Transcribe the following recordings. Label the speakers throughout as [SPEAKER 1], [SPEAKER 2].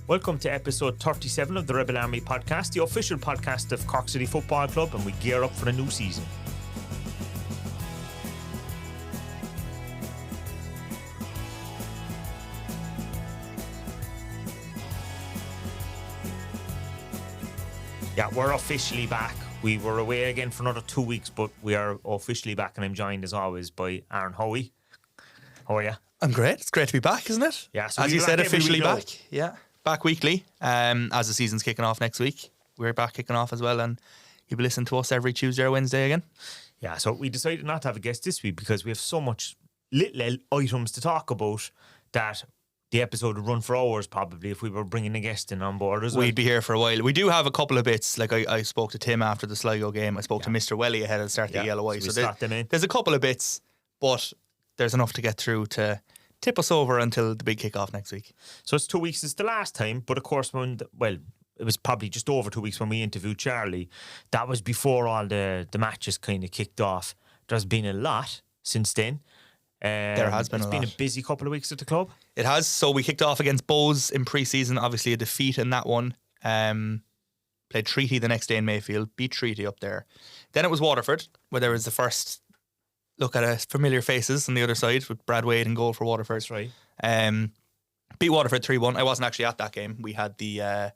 [SPEAKER 1] Welcome to episode 37 of the Rebel Army podcast, the official podcast of Cork City Football Club, and we gear up for the new season. Yeah, we're officially back. We were away again for another 2 weeks, but we are officially back, and I'm joined as always by Aaron Howie. How are you?
[SPEAKER 2] I'm great. It's great to be back, isn't it?
[SPEAKER 1] Yeah, so
[SPEAKER 2] as you said, officially back.
[SPEAKER 1] Week.
[SPEAKER 2] Yeah, back weekly. As the season's kicking off next week, we're back kicking off as well, and you'll be listening to us every Tuesday or Wednesday again.
[SPEAKER 1] Yeah, so we decided not to have a guest this week because we have so much little items to talk about that the episode would run for hours probably if we were bringing a guest in on board as well.
[SPEAKER 2] We'd be here for a while. We do have a couple of bits. Like I spoke to Tim after the Sligo game. I spoke to MrWeLLy ahead of the start of the ELOI.
[SPEAKER 1] So
[SPEAKER 2] there's a couple of bits, but there's enough to get through to tip us over until the big kickoff next week.
[SPEAKER 1] So it's 2 weeks is the last time, but of course it was probably just over 2 weeks when we interviewed Charlie. That was before all the matches kind of kicked off. There's been a lot since then.
[SPEAKER 2] There has been a lot.
[SPEAKER 1] It's been a busy couple of weeks at the club.
[SPEAKER 2] It has. So we kicked off against Bows in pre-season, obviously a defeat in that one. Played Treaty the next day in Mayfield, beat Treaty up there. Then it was Waterford, where there was the first look at familiar faces on the other side with Brad Wade in goal for Waterford.
[SPEAKER 1] That's right.
[SPEAKER 2] Beat Waterford 3-1. I wasn't actually at that game. We had the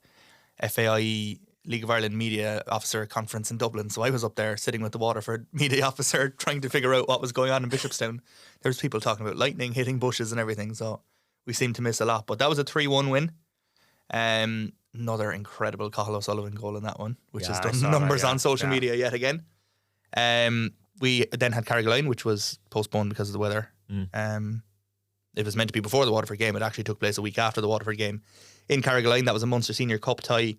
[SPEAKER 2] FAI League of Ireland Media Officer Conference in Dublin, so I was up there sitting with the Waterford Media Officer trying to figure out what was going on in Bishopstown. There was people talking about lightning hitting bushes and everything, so we seemed to miss a lot. But that was a 3-1 win. Another incredible Cathal O'Sullivan goal in that one, which has done numbers on social media yet again. We then had Carrigaline, which was postponed because of the weather. It was meant to be before the Waterford game. It actually took place a week after the Waterford game in Carrigaline. That was a Munster Senior Cup tie.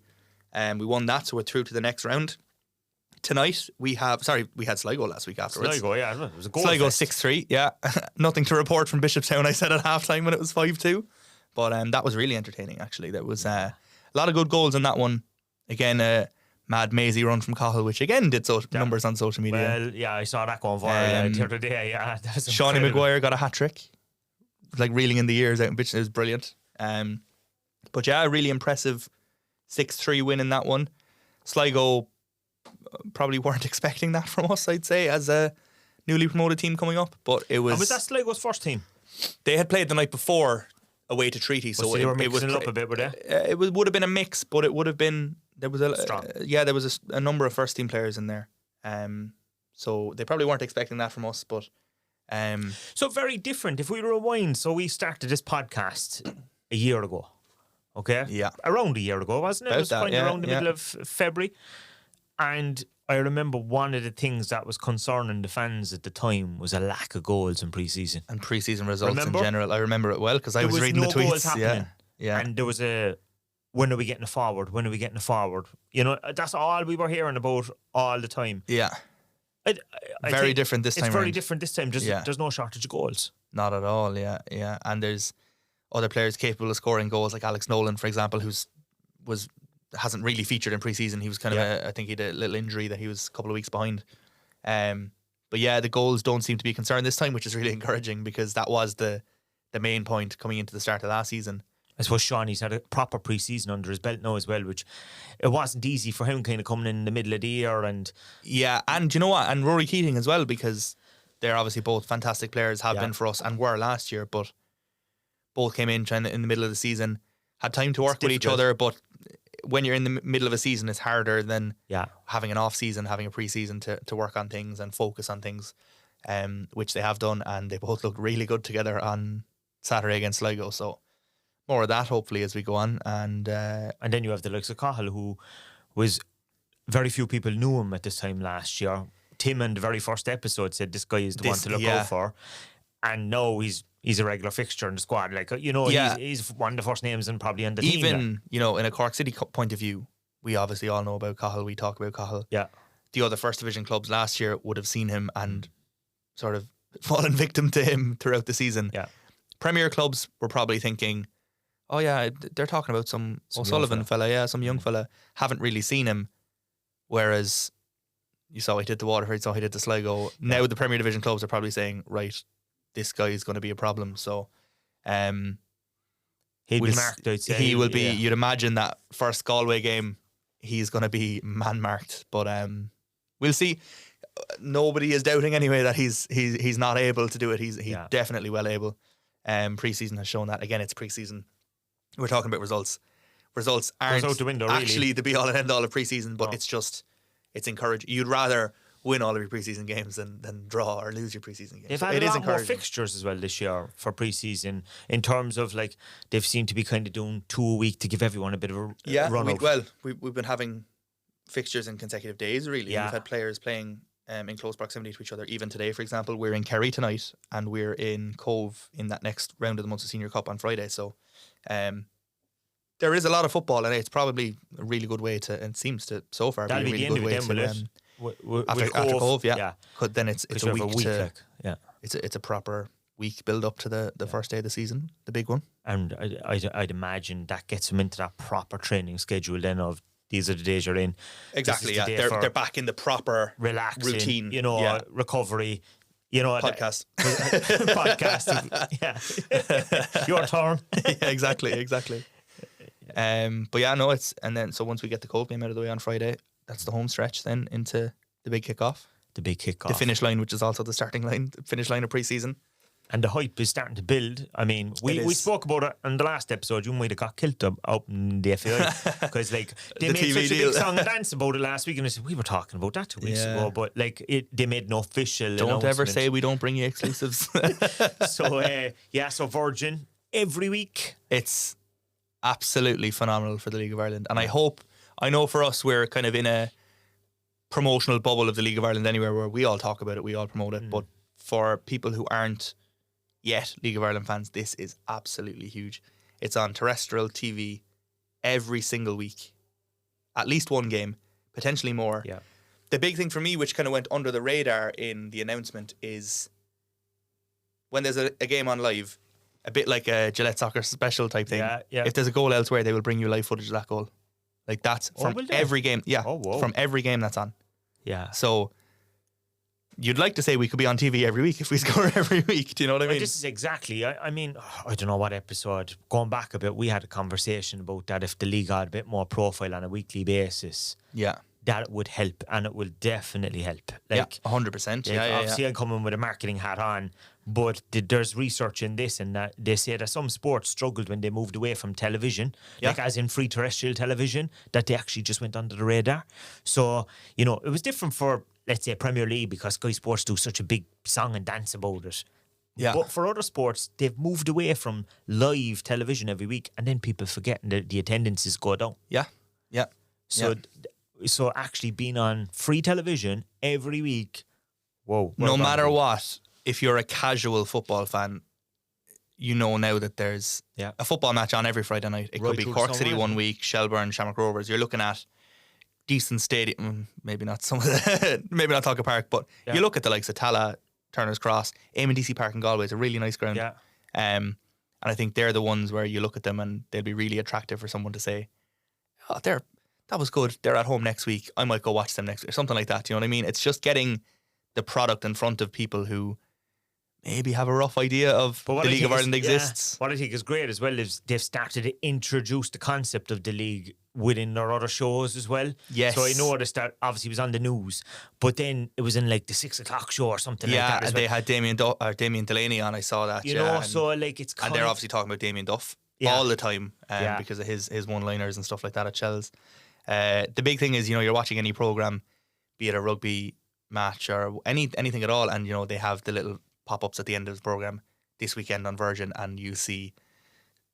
[SPEAKER 2] We won that, so we're through to the next round. Tonight, we had Sligo last week afterwards.
[SPEAKER 1] Sligo, yeah. It was a goal
[SPEAKER 2] Sligo
[SPEAKER 1] fest.
[SPEAKER 2] 6-3, yeah. Nothing to report from Bishopstown, I said at halftime when it was 5-2. But that was really entertaining, actually. There was a lot of good goals in that one. Again, mad mazy run from Cathal, which again did numbers on social media.
[SPEAKER 1] Well, yeah, I saw that going viral the other day. Yeah,
[SPEAKER 2] Shawnee Maguire got a hat-trick. Like reeling in the ears out in Bitch. It was brilliant. But yeah, a really impressive 6-3 win in that one. Sligo probably weren't expecting that from us, I'd say, as a newly promoted team coming up. But it was...
[SPEAKER 1] And was that Sligo's first team?
[SPEAKER 2] They had played the night before away to Treaty, so
[SPEAKER 1] they were mixing it up a bit, were they?
[SPEAKER 2] It would have been a mix, but it would have been... There was there was a number of first team players in there. So they probably weren't expecting that from us, but...
[SPEAKER 1] So very different. If we rewind, so we started this podcast a year ago. Okay?
[SPEAKER 2] Yeah.
[SPEAKER 1] Around a year ago, wasn't it? It was around the middle of February. And I remember one of the things that was concerning the fans at the time was a lack of goals in pre-season.
[SPEAKER 2] And pre-season results in general. I remember it well because I was reading the tweets.
[SPEAKER 1] Goals happening.
[SPEAKER 2] Yeah.
[SPEAKER 1] And there was when are we getting it forward? When are we getting it forward? You know, that's all we were hearing about all the time.
[SPEAKER 2] Yeah.
[SPEAKER 1] I
[SPEAKER 2] very different this time.
[SPEAKER 1] It's very different this time. There's no shortage of goals.
[SPEAKER 2] Not at all, yeah. And there's other players capable of scoring goals, like Alex Nolan, for example, hasn't really featured in pre-season. He was kind of I think he had a little injury that he was a couple of weeks behind. But yeah, the goals don't seem to be a concern this time, which is really encouraging because that was the main point coming into the start of last season.
[SPEAKER 1] I suppose Shawnee's had a proper pre-season under his belt now as well, which it wasn't easy for him kind of coming in the middle of the year. And
[SPEAKER 2] you know what? And Rory Keating as well, because they're obviously both fantastic players, have been for us and were last year, but both came in trying in the middle of the season, had time to work with each other, but when you're in the middle of a season, it's harder than having an off-season, having a pre-season to work on things and focus on things, which they have done, and they both looked really good together on Saturday against Sligo, so more of that hopefully as we go on. And
[SPEAKER 1] then you have the likes of Cathal, who was very few people knew him at this time last year. Tim in the very first episode said this guy is the one to look out for, and now he's a regular fixture in the squad. Like, you know, he's one of the first names and probably on the team.
[SPEAKER 2] Even, you know, in a Cork City point of view, we obviously all know about Cathal. We talk about Cathal.
[SPEAKER 1] Yeah.
[SPEAKER 2] The other first division clubs last year would have seen him and sort of fallen victim to him throughout the season.
[SPEAKER 1] Yeah.
[SPEAKER 2] Premier clubs were probably thinking, oh yeah, they're talking about some O'Sullivan fella, some young fella. Haven't really seen him. Whereas you saw he did the Waterford, saw he did the Sligo. Now the Premier Division clubs are probably saying, right, this guy is going to be a problem. So
[SPEAKER 1] He'll be marked, I'd say.
[SPEAKER 2] He will be. You'd imagine that first Galway game, he's going to be man marked. But we'll see. Nobody is doubting anyway that he's not able to do it. He's definitely well able. Pre-season has shown that. Again, it's pre-season. We're talking about results. Results aren't
[SPEAKER 1] out the window,
[SPEAKER 2] actually
[SPEAKER 1] really.
[SPEAKER 2] the be-all and end-all of pre-season, but it's encouraging. You'd rather win all of your pre-season games than draw or lose your pre-season games.
[SPEAKER 1] They've had a lot more fixtures as well this year for pre-season in terms of like they've seemed to be kind of doing 2 a week to give everyone a bit of a run out.
[SPEAKER 2] We've been having fixtures in consecutive days, really. We've had players playing in close proximity to each other. Even today, for example, we're in Kerry tonight and we're in Cove in that next round of the Munster Senior Cup on Friday. So there is a lot of football, and it's probably a really good way to, and seems to so far
[SPEAKER 1] that'll
[SPEAKER 2] be a really good way to. After Cove, then it's a week to, it's a proper week build up to the first day of the season, the big one.
[SPEAKER 1] And I'd imagine that gets them into that proper training schedule then of these are the days you're in.
[SPEAKER 2] Exactly, they're back in the proper
[SPEAKER 1] relaxing
[SPEAKER 2] routine,
[SPEAKER 1] recovery.
[SPEAKER 2] Podcast.
[SPEAKER 1] Yeah. Your turn.
[SPEAKER 2] Yeah, exactly. But yeah, no, so once we get the Cove game out of the way on Friday, that's the home stretch then into the big kickoff. The finish line, which is also the finish line of pre-season.
[SPEAKER 1] And the hype is starting to build. I mean, we spoke about it in the last episode. You might have got killed up in the FAI because like they made TV such a big song and dance about it last week, and I said we were talking about that 2 weeks ago, but like they made no official.
[SPEAKER 2] Don't ever say we don't bring you exclusives.
[SPEAKER 1] So Virgin every week.
[SPEAKER 2] It's absolutely phenomenal for the League of Ireland, and I know for us we're kind of in a promotional bubble of the League of Ireland anywhere where we all talk about it, we all promote it, but for people who aren't yet League of Ireland fans, this is absolutely huge. It's on terrestrial TV every single week. At least one game, potentially more.
[SPEAKER 1] Yeah.
[SPEAKER 2] The big thing for me, which kind of went under the radar in the announcement, is when there's a game on live, a bit like a Gillette Soccer special type thing. If there's a goal elsewhere, they will bring you live footage of that goal. Like that's from every game. Yeah, from every game that's on.
[SPEAKER 1] Yeah.
[SPEAKER 2] So you'd like to say we could be on TV every week if we score every week. Do you know what I mean?
[SPEAKER 1] This is exactly. I mean, I don't know what episode. Going back a bit, we had a conversation about that. If the league had a bit more profile on a weekly basis, that would help, and it will definitely help. Like
[SPEAKER 2] 100%.
[SPEAKER 1] Obviously, I'm coming with a marketing hat on, but there's research in this, and that they say that some sports struggled when they moved away from television, like as in free terrestrial television, that they actually just went under the radar. So it was different for, let's say, Premier League because Sky Sports do such a big song and dance about it. Yeah. But for other sports, they've moved away from live television every week, and then people forget and the attendances go down.
[SPEAKER 2] Yeah.
[SPEAKER 1] So actually being on free television every week, whoa.
[SPEAKER 2] No matter what, if you're a casual football fan, you know now that there's a football match on every Friday night. It could be Cork City one week, Shelbourne, Shamrock Rovers. You're looking at decent stadium, maybe not some of the, maybe not Talca Park, but you look at the likes of Tala, Turner's Cross, Eamon DC Park in Galway is a really nice ground.
[SPEAKER 1] Yeah.
[SPEAKER 2] And I think they're the ones where you look at them and they'll be really attractive for someone to say, oh, that was good. They're at home next week. I might go watch them next week or something like that. Do you know what I mean? It's just getting the product in front of people who maybe have a rough idea of the League of Ireland exists.
[SPEAKER 1] What I think is great as well is they've started to introduce the concept of the league within their other shows as well.
[SPEAKER 2] Yes.
[SPEAKER 1] So I noticed that obviously it was on the news, but then it was in like the 6 o'clock show or something like that.
[SPEAKER 2] Yeah, and they had Damien Delaney on. I saw that.
[SPEAKER 1] So like it's
[SPEAKER 2] and they're obviously talking about Damien Duff all the time because of his one-liners and stuff like that at Shells. The big thing is, you're watching any program, be it a rugby match or anything at all, and they have the little pop-ups at the end of the program this weekend on Virgin, and you see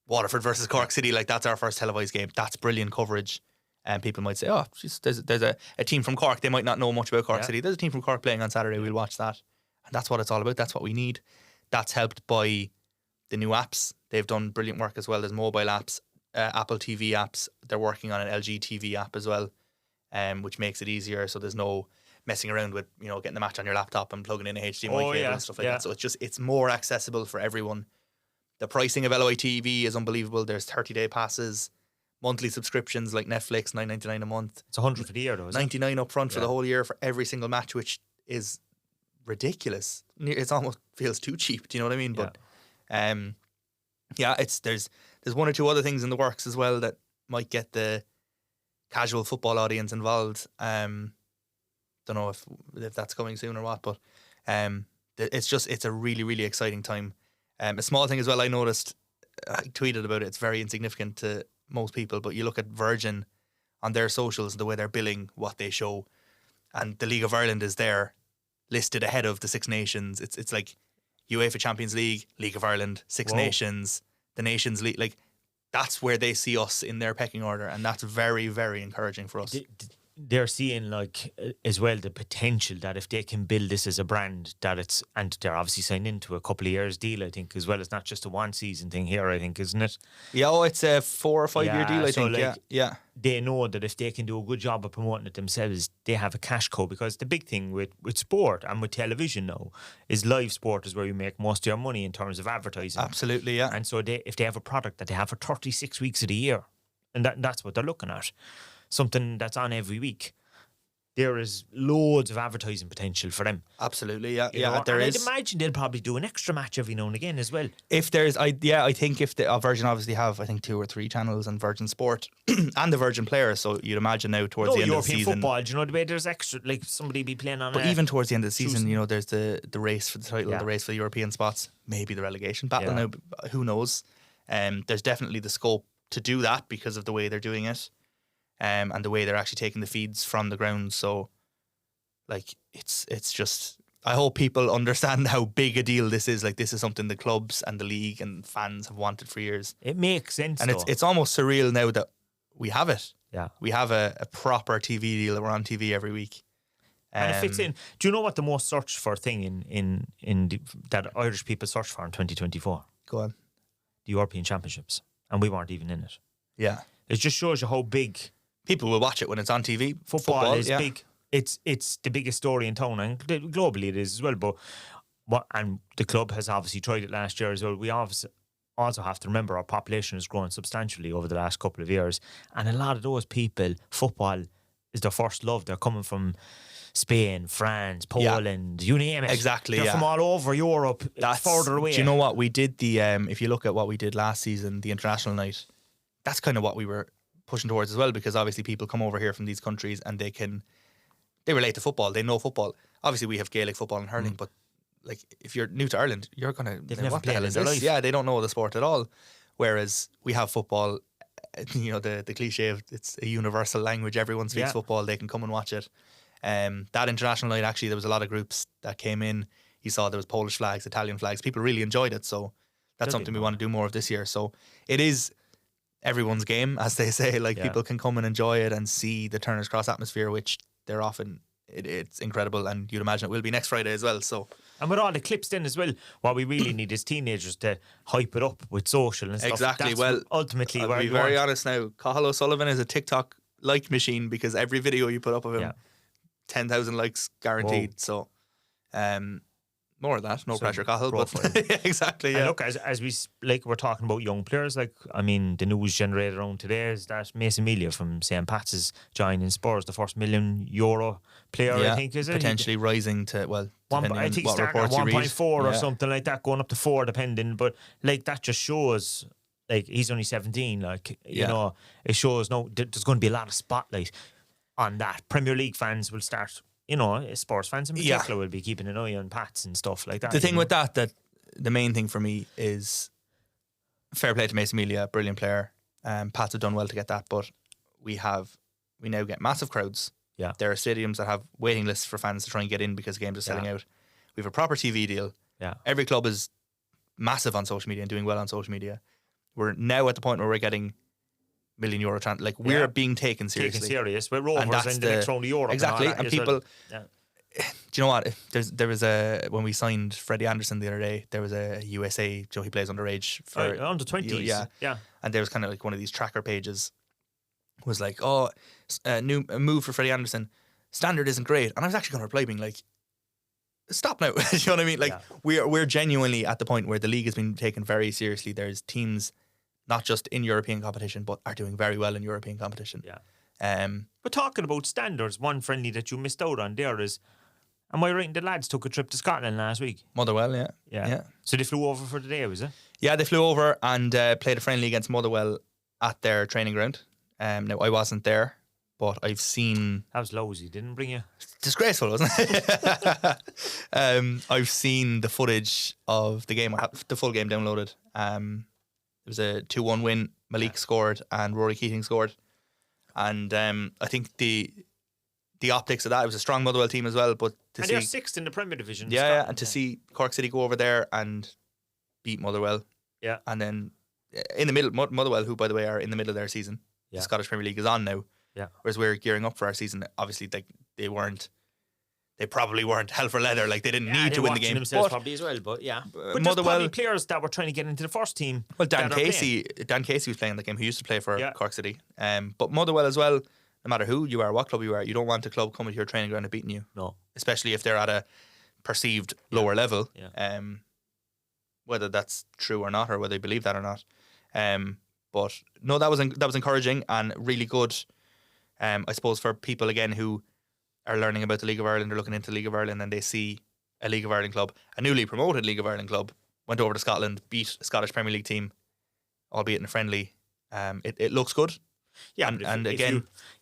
[SPEAKER 2] Waterford versus Cork City, like that's our first televised game. That's brilliant coverage. And people might say, oh, geez, there's a team from Cork. They might not know much about Cork City. There's a team from Cork playing on Saturday. We'll watch that. And that's what it's all about. That's what we need. That's helped by the new apps. They've done brilliant work as well. There's mobile apps, Apple TV apps. They're working on an LG TV app as well, which makes it easier. So there's no messing around with, getting the match on your laptop and plugging in a HDMI cable and stuff like that. So it's more accessible for everyone. The pricing of ELOI TV is unbelievable. There's 30-day passes, monthly subscriptions like Netflix, $9.99 a month.
[SPEAKER 1] It's $100 for the year though, isn't it?
[SPEAKER 2] $99 up front for the whole year for every single match, which is ridiculous. It almost feels too cheap. Do you know what I mean?
[SPEAKER 1] Yeah.
[SPEAKER 2] But Yeah, there's one or two other things in the works as well that might get the casual football audience involved. Don't know if that's coming soon or what, but it's a really, really exciting time. A small thing as well I noticed, I tweeted about it, it's very insignificant to most people, but you look at Virgin on their socials, the way they're billing what they show, and the League of Ireland is there listed ahead of the Six Nations. It's like UEFA Champions League, League of Ireland, Six Nations, the Nations League. Like, that's where they see us in their pecking order, and that's very, very encouraging for us.
[SPEAKER 1] They're seeing, like, as well, the potential that if they can build this as a brand, that it's, and they're obviously signed into a couple of years deal, I think, as well. It's not just a one season thing here, I think, isn't it?
[SPEAKER 2] Yeah, it's a 4 or 5 year deal, I think. Like, yeah.
[SPEAKER 1] They know that if they can do a good job of promoting it themselves, they have a cash cow, because the big thing with sport and with television now is live sport is where you make most of your money in terms of advertising.
[SPEAKER 2] Absolutely, yeah.
[SPEAKER 1] And so if they have a product that they have for 36 weeks of the year, and that's what they're looking at, something that's on every week, there is loads of advertising potential for them.
[SPEAKER 2] Absolutely, yeah.
[SPEAKER 1] There is. I'd imagine they'll probably do an extra match every now and again as well.
[SPEAKER 2] If there's, I think if the Virgin obviously have, I think 2 or 3 channels on Virgin Sport and the Virgin Player, so you'd imagine now towards the end of the season.
[SPEAKER 1] European football, do you know the way there's extra, like somebody be playing on.
[SPEAKER 2] But even towards the end of the season, you know, there's the race for the title, the race for the European spots, maybe the relegation battle. Now, who knows? There's definitely the scope to do that because of the way they're doing it, and the way they're actually taking the feeds from the ground. So, like, it's just, I hope people understand how big a deal this is. Like, this is something the clubs and the league and fans have wanted for years.
[SPEAKER 1] It makes sense,
[SPEAKER 2] and it's almost surreal now that we have it.
[SPEAKER 1] Yeah,
[SPEAKER 2] we have a proper TV deal that we're on TV every week.
[SPEAKER 1] And it fits in. Do you know what the most searched for thing that Irish people search for in 2024?
[SPEAKER 2] Go on.
[SPEAKER 1] The European Championships, and we weren't even in it.
[SPEAKER 2] Yeah,
[SPEAKER 1] it just shows you how big
[SPEAKER 2] people will watch it when it's on TV.
[SPEAKER 1] Football is big. It's the biggest story in town, and globally it is as well. But and the club has obviously tried it last year as well. We obviously also have to remember our population has grown substantially over the last couple of years, and a lot of those people, football is their first love. They're coming from Spain, France, Poland, you name it.
[SPEAKER 2] Exactly.
[SPEAKER 1] They're from all over Europe. That's further away.
[SPEAKER 2] Do you know what we did? If you look at what we did last season, the international night, that's kind of what we were pushing towards as well, because obviously people come over here from these countries and they relate to football. They know football. Obviously, we have Gaelic football and hurling, but like, if you're new to Ireland, you're gonna.
[SPEAKER 1] They've never
[SPEAKER 2] what the
[SPEAKER 1] played
[SPEAKER 2] hell
[SPEAKER 1] in
[SPEAKER 2] is
[SPEAKER 1] their
[SPEAKER 2] this?
[SPEAKER 1] life.
[SPEAKER 2] Yeah, they don't know the sport at all. Whereas we have football. You know, the cliche of it's a universal language. Everyone speaks football. They can come and watch it. That international night, actually, there was a lot of groups that came in. You saw there was Polish flags, Italian flags. People really enjoyed it. So that's something we want to do more of this year. So it is everyone's game, as they say. Like, people can come and enjoy it and see the Turner's Cross atmosphere, which they're often. It's incredible, and you'd imagine it will be next Friday as well. So, and
[SPEAKER 1] with all the clips then as well, what we really need is teenagers to hype it up with social and stuff.
[SPEAKER 2] Exactly.
[SPEAKER 1] That's ultimately,
[SPEAKER 2] I'll be very honest now. Cathal O'Sullivan is a TikTok like machine, because every video you put up of him, 10,000 likes guaranteed. Whoa. So, more of that. No pressure, Cathal. But exactly. Yeah.
[SPEAKER 1] And look, as we're talking about young players. Like, I mean, the news generated around today is that MrWeLLy from St. Pat's is joining Spurs, the first €1 million player. I think, is it
[SPEAKER 2] potentially rising to
[SPEAKER 1] I think he's starting at 1.4 or something like that, going up to 4 depending. But like, that just shows, like, he's only 17. Like, you know, it shows there's going to be a lot of spotlight on that. Premier League fans will start. You know, sports fans in particular will be keeping an eye on Pats and stuff like that.
[SPEAKER 2] The thing with that the main thing for me is fair play to MrWeLLy, a brilliant player. Pats have done well to get that, but we now get massive crowds.
[SPEAKER 1] Yeah,
[SPEAKER 2] there are stadiums that have waiting lists for fans to try and get in because games are selling out. We have a proper TV deal.
[SPEAKER 1] Yeah,
[SPEAKER 2] every club is massive on social media and doing well on social media. We're now at the point where we're getting €1 million like, we're being taken seriously.
[SPEAKER 1] We're Rovers in the next round of Europe.
[SPEAKER 2] Exactly. And people, do you know what? There was when we signed Freddie Anderson the other day, there was a USA, he plays underage for
[SPEAKER 1] under 20s. Yeah.
[SPEAKER 2] And there was kind of like one of these tracker pages was like, a move for Freddie Anderson. Standard isn't great. And I was actually going to reply being like, stop now. You know what I mean? Like, we're genuinely at the point where the league has been taken very seriously. There's teams not just in European competition, but are doing very well in European competition.
[SPEAKER 1] Yeah. But talking about standards, one friendly that you missed out on there is, am I right, the lads took a trip to Scotland last week?
[SPEAKER 2] Motherwell, yeah.
[SPEAKER 1] So they flew over for the day, was it?
[SPEAKER 2] Yeah, they flew over and played a friendly against Motherwell at their training ground. Now, I wasn't there, but I've seen...
[SPEAKER 1] That was lousy, didn't bring you?
[SPEAKER 2] Disgraceful, wasn't it? I've seen the footage of the game. I have the full game downloaded. It was a 2-1 win. Malik scored and Rory Keating scored. And I think the optics of that, it was a strong Motherwell team as well. But
[SPEAKER 1] they're sixth in the Premier Division.
[SPEAKER 2] Yeah, and to see Cork City go over there and beat Motherwell.
[SPEAKER 1] Yeah.
[SPEAKER 2] And then in the middle, Motherwell, who, by the way, are in the middle of their season.
[SPEAKER 1] Yeah.
[SPEAKER 2] The Scottish Premier League is on now.
[SPEAKER 1] Yeah.
[SPEAKER 2] Whereas we're gearing up for our season. Obviously, they probably weren't hell for leather. Like, they didn't need to win the game.
[SPEAKER 1] Themselves probably as well, but yeah. But
[SPEAKER 2] Motherwell,
[SPEAKER 1] probably players that were trying to get into the first team.
[SPEAKER 2] Well, Dan Casey was playing that game, who used to play for Cork City. But Motherwell as well, no matter who you are, what club you are, you don't want a club coming to your training ground and beating you.
[SPEAKER 1] No.
[SPEAKER 2] Especially if they're at a perceived lower level.
[SPEAKER 1] Yeah.
[SPEAKER 2] Whether that's true or not, or whether they believe that or not. But no, that was encouraging and really good. I suppose for people again who are learning about the League of Ireland or looking into the League of Ireland, and they see a League of Ireland club, a newly promoted League of Ireland club, went over to Scotland, beat a Scottish Premier League team, albeit in a friendly. It looks good.
[SPEAKER 1] Yeah,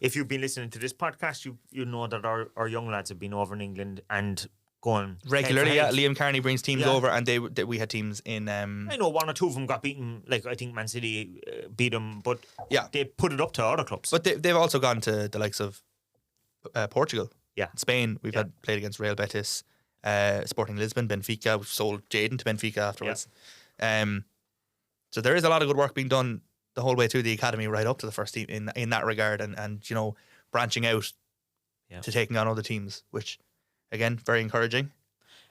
[SPEAKER 1] if you've been listening to this podcast, you know that our young lads have been over in England and going
[SPEAKER 2] regularly. Yeah, Liam Carney brings teams over, and we had teams in.
[SPEAKER 1] I know one or two of them got beaten. Like, I think Man City beat them, but they put it up to other clubs.
[SPEAKER 2] But they've also gone to the likes of Portugal, Spain. We've had played against Real Betis, Sporting Lisbon, Benfica. We've sold Jaden to Benfica afterwards. So there is a lot of good work being done the whole way through the academy, right up to the first team in that regard, and branching out to taking on other teams, which again, very encouraging.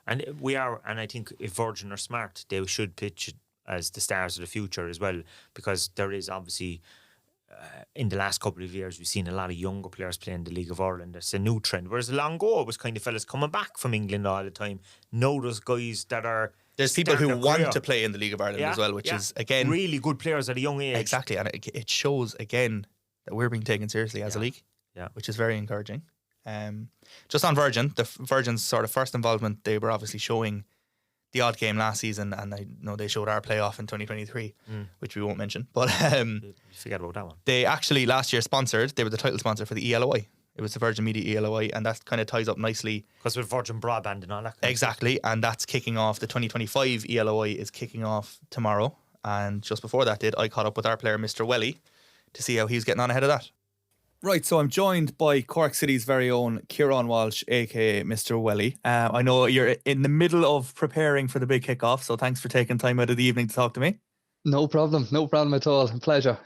[SPEAKER 1] And I think if Virgin are smart, they should pitch it as the stars of the future as well, because there is obviously in the last couple of years we've seen a lot of younger players playing the League of Ireland. It's a new trend, whereas long ago it was kind of fellas coming back from England all the time. Now there's guys that are...
[SPEAKER 2] There's people who want to play in the League of Ireland as well, which is, again...
[SPEAKER 1] really good players at a young age.
[SPEAKER 2] Exactly, and it shows, again, that we're being taken seriously as a league, which is very encouraging. Just on Virgin, Virgin's sort of first involvement, they were obviously showing the odd game last season, and I know they showed our playoff in 2023, which we won't mention. But
[SPEAKER 1] forget about that one.
[SPEAKER 2] They actually last year they were the title sponsor for the ELOI. It was the Virgin Media ELOI, and that kind of ties up nicely.
[SPEAKER 1] Because with Virgin Broadband and all that.
[SPEAKER 2] Exactly, and that's kicking off. The 2025 ELOI is kicking off tomorrow, and just before that I caught up with our player, MrWeLLy, to see how he's getting on ahead of that. Right, so I'm joined by Cork City's very own Kieran Walsh, aka MrWeLLy. I know you're in the middle of preparing for the big kickoff, so thanks for taking time out of the evening to talk to me.
[SPEAKER 3] No problem at all. A pleasure.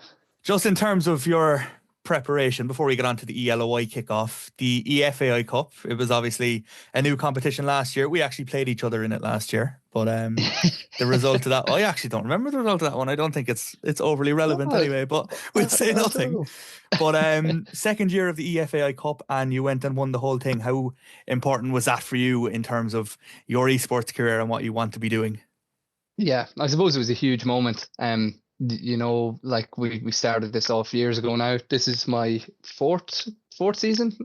[SPEAKER 2] Just in terms of your preparation, before we get on to the ELOI kickoff, the EFAI Cup, it was obviously a new competition last year. We actually played each other in it last year, but the result of that, I actually don't remember the result of that one. I don't think it's overly relevant anyway, but we'll say nothing. But second year of the EFAI Cup, and you went and won the whole thing. How important was that for you in terms of your esports career and what you want to be doing?
[SPEAKER 3] Yeah, I suppose it was a huge moment. Like we started this off years ago now. This is my fourth season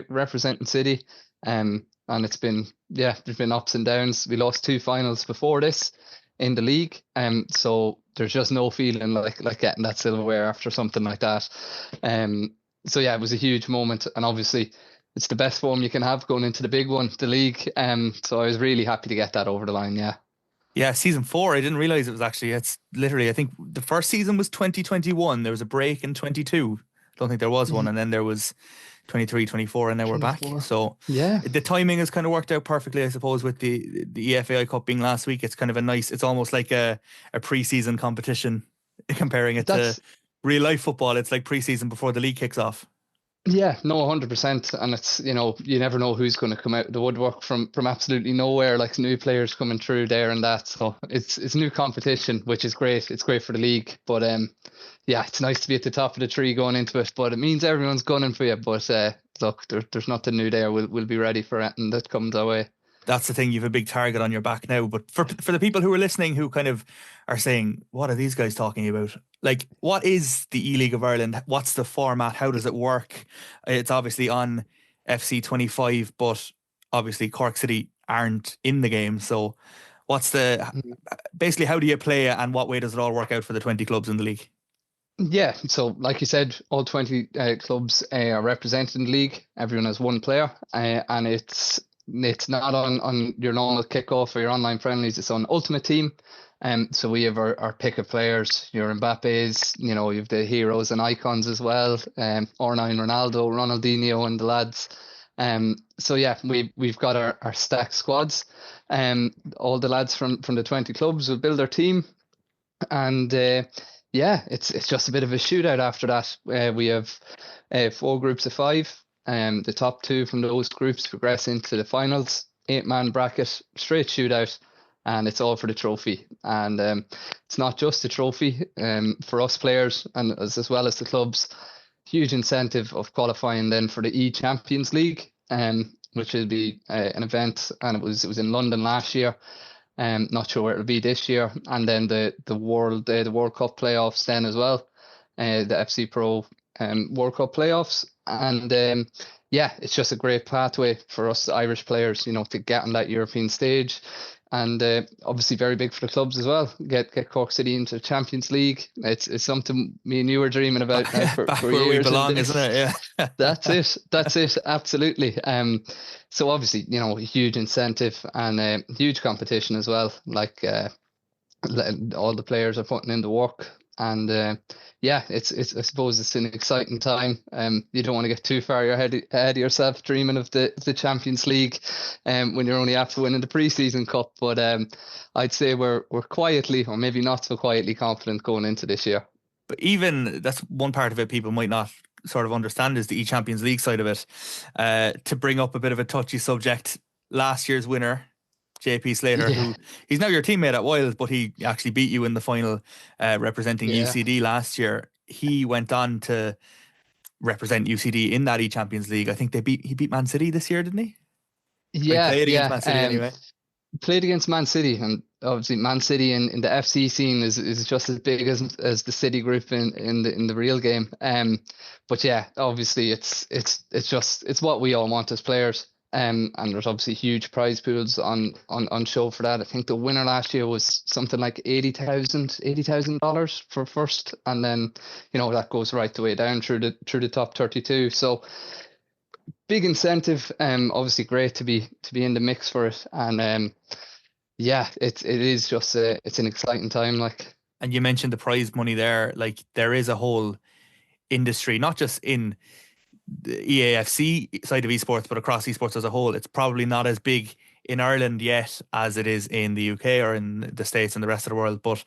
[SPEAKER 3] representing City, and it's been there's been ups and downs. We lost 2 finals before this in the league, so there's just no feeling like getting that silverware after something like that. So yeah, it was a huge moment, and obviously it's the best form you can have going into the big one, the league. So I was really happy to get that over the line.
[SPEAKER 2] Yeah, season 4, I didn't realise it was actually, it's literally, I think the first season was 2021. There was a break in 22. I don't think there was one. And then there was 23, 24, and now we're back. So
[SPEAKER 3] yeah,
[SPEAKER 2] the timing has kind of worked out perfectly, I suppose, with the EFAI Cup being last week. It's kind of it's almost like a pre-season competition, comparing it to real life football. It's like pre-season before the league kicks off.
[SPEAKER 3] Yeah, no, 100%. And it's, you never know who's going to come out of the woodwork from absolutely nowhere, like new players coming through there and that. So it's new competition, which is great. It's great for the league. But yeah, it's nice to be at the top of the tree going into it. But it means everyone's gunning for you. But look, there's nothing new there. We'll be ready for anything that comes our way.
[SPEAKER 2] That's the thing, you have a big target on your back now. But for the people who are listening who kind of are saying, what are these guys talking about? Like, what is the E-League of Ireland? What's the format? How does it work? It's obviously on FC 25, but obviously Cork City aren't in the game. So What's basically how do you play and what way does it all work out for the 20 clubs in the league?
[SPEAKER 3] Yeah, so like you said, all 20 clubs are represented in the league. Everyone has one player, and it's not on your normal kickoff or your online friendlies. It's on Ultimate Team. So we have our pick of players, your Mbappe's, you have the heroes and icons as well, R9 Ronaldo, Ronaldinho and the lads. So yeah, we've got our stacked squads. All the lads from the 20 clubs will build their team, and yeah, it's just a bit of a shootout after that. We have 4 groups of 5. The top 2 from those groups progress into the finals. 8-man bracket, straight shootout, and it's all for the trophy. And it's not just a trophy for us players and as well as the clubs. Huge incentive of qualifying then for the E-Champions League, which will be an event, and it was in London last year. Not sure where it'll be this year, and then the World Cup playoffs then as well, the FC Pro World Cup playoffs, and yeah, it's just a great pathway for us Irish players, to get on that European stage, and obviously very big for the clubs as well. Get Cork City into the Champions League. It's something me and you were dreaming about now for
[SPEAKER 2] Back
[SPEAKER 3] for
[SPEAKER 2] where
[SPEAKER 3] years.
[SPEAKER 2] we belong, isn't it? Yeah.
[SPEAKER 3] That's it. Absolutely. So obviously, a huge incentive and huge competition as well. Like all the players are putting in the work, and yeah, it's I suppose it's an exciting time. You don't want to get too far ahead of yourself dreaming of the Champions League, when you're only after winning the pre-season cup. But I'd say we're quietly, or maybe not so quietly, confident going into this year.
[SPEAKER 2] But even that's one part of it people might not sort of understand is the E-Champions League side of it. To bring up a bit of a touchy subject, last year's winner, JP Slater, who he's now your teammate at Wild, but he actually beat you in the final representing UCD last year. He went on to represent UCD in that E-Champions League. I think he beat Man City this year, didn't he?
[SPEAKER 3] Yeah,
[SPEAKER 2] played against Man City anyway.
[SPEAKER 3] Played against Man City, and obviously Man City in the FC scene is just as big as the City group in the real game. But yeah, obviously it's what we all want as players. And there's obviously huge prize pools on show for that. I think the winner last year was something like $80,000 for first, and then that goes right the way down through the top 32. So big incentive. Obviously great to be in the mix for it, and yeah, it is just it's an exciting time. Like,
[SPEAKER 2] and you mentioned the prize money there. Like, there is a whole industry, not just in the EAFC side of esports, but across esports as a whole. It's probably not as big in Ireland yet as it is in the UK or in the States and the rest of the world. But